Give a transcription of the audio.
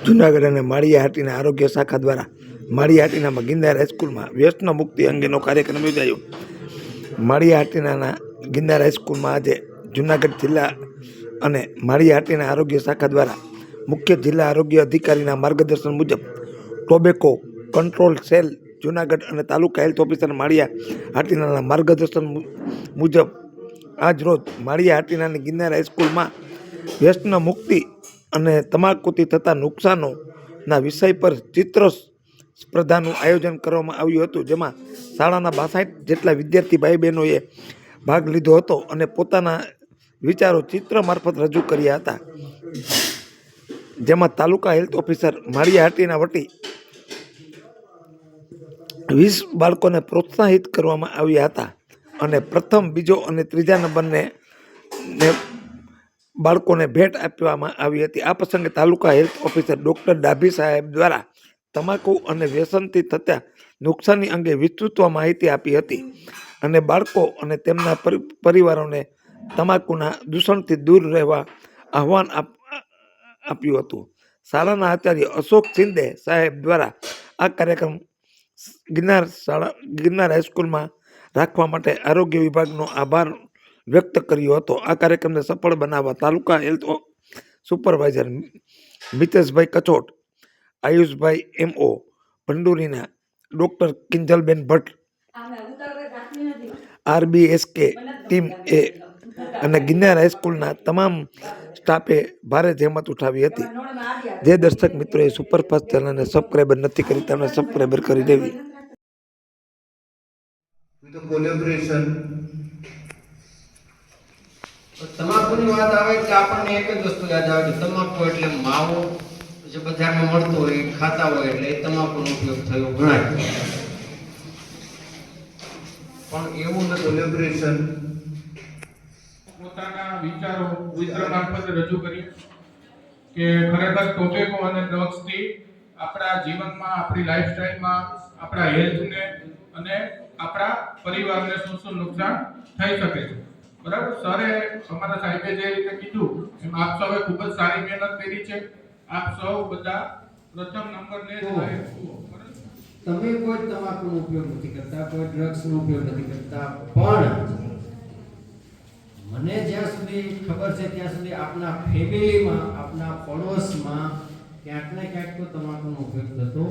જૂનાગઢ અને માળિયાહાટીના આરોગ્ય શાખા દ્વારા માળિયાહાટીના ગિરનાર હાઈસ્કૂલમાં વ્યસન મુક્તિ અંગેનો કાર્યક્રમ યોજાયો. માળિયાહાટીના ગિરનાર હાઈસ્કૂલમાં આજે જૂનાગઢ જિલ્લા અને માળિયાહાટીના આરોગ્ય શાખા દ્વારા મુખ્ય જિલ્લા આરોગ્ય અધિકારીના માર્ગદર્શન મુજબ ટોબેકો કંટ્રોલ સેલ જૂનાગઢ અને તાલુકા હેલ્થ ઓફિસર માળિયાહાટીના માર્ગદર્શન મુજબ આજ રોજ માળિયાહાટીના ગિરનાર હાઈસ્કૂલમાં વ્યસન મુક્તિ અને તમાકુથી થતા નુકસાનોના વિષય પર ચિત્ર સ્પર્ધાનું આયોજન કરવામાં આવ્યું હતું, જેમાં શાળાના 62 જેટલા વિદ્યાર્થી ભાઈ બહેનોએ ભાગ લીધો હતો અને પોતાના વિચારો ચિત્ર મારફત રજૂ કર્યા હતા. જેમાં તાલુકા હેલ્થ ઓફિસર માળિયાહાટીના વતી 20 બાળકોને પ્રોત્સાહિત કરવામાં આવ્યા હતા અને પ્રથમ, બીજો અને ત્રીજા નંબરને બાળકોને ભેટ આપવામાં આવી હતી. આ પ્રસંગે તાલુકા હેલ્થ ઓફિસર ડૉક્ટર ડાભી સાહેબ દ્વારા તમાકુ અને વ્યસનથી થતા નુકસાની અંગે વિસ્તૃત માહિતી આપી હતી અને બાળકો અને તેમના પરિવારોને તમાકુના દૂષણથી દૂર રહેવા આહવાન આપ્યું હતું. શાળાના આચાર્ય અશોક શિંદે સાહેબ દ્વારા આ કાર્યક્રમ ગિરનાર હાઈસ્કૂલમાં રાખવા માટે આરોગ્ય વિભાગનો આભાર વ્યક્ત કર્યો હતો. આ કાર્યક્રમને સફળ બનાવવા taluka health supervisor Miteshbhai Kachot, Ayushbhai MO, ભંડુરીના doctor Kinjalben Bhatt, RBSK team એ અને ગિરનાર હાઈસ્કૂલના તમામ સ્ટાફે ભારે જહેમત ઉઠાવી હતી. જે દર્શક મિત્રોએ સુપરફાસ્ટ ચેનલને સબસ્ક્રાઈબર નથી કરી તેમને સબસ્ક્રાઈબર કરી દેવી. તમાકુની વાત આવે એટલે આપણને એક જ વસ્તુ યાદ આવે કે તમાકુ એટલે માવો જે બજારમાં મળતો હોય ખાતા હોય એટલે એ તમાકુનો ઉપયોગ થયો ગણાય. પણ એવું નથી. કોલેબોરેશન પોતાના વિચારો ચિત્ર મારફતે રજૂ કરી કે ખરેખર ટોબેકો અને ડ્રગ્સથી આપણા જીવનમાં, આપણી લાઈફસ્ટાઈલમાં, આપણા હેલ્થને અને આપણા પરિવારને શું શું નુકસાન થઈ શકે છે. બરાબર, સરે અમારા સાહેબે જે રીતે કીધું એમ આપ સૌએ ખૂબ જ સારી મહેનત કરી છે. આપ સૌ બધા પ્રથમ નંબરને તમે કોઈ તમાકુનો ઉપયોગ નથી કરતા, કોઈ ડ્રગ્સનો ઉપયોગ નથી કરતા, પણ મને જ્યાં સુધી ખબર છે ત્યાં સુધી આપના ફેમિલીમાં, આપના પડોશમાં ક્યાંક ને ક્યાંક તો તમાકુનો ઉપયોગ થતો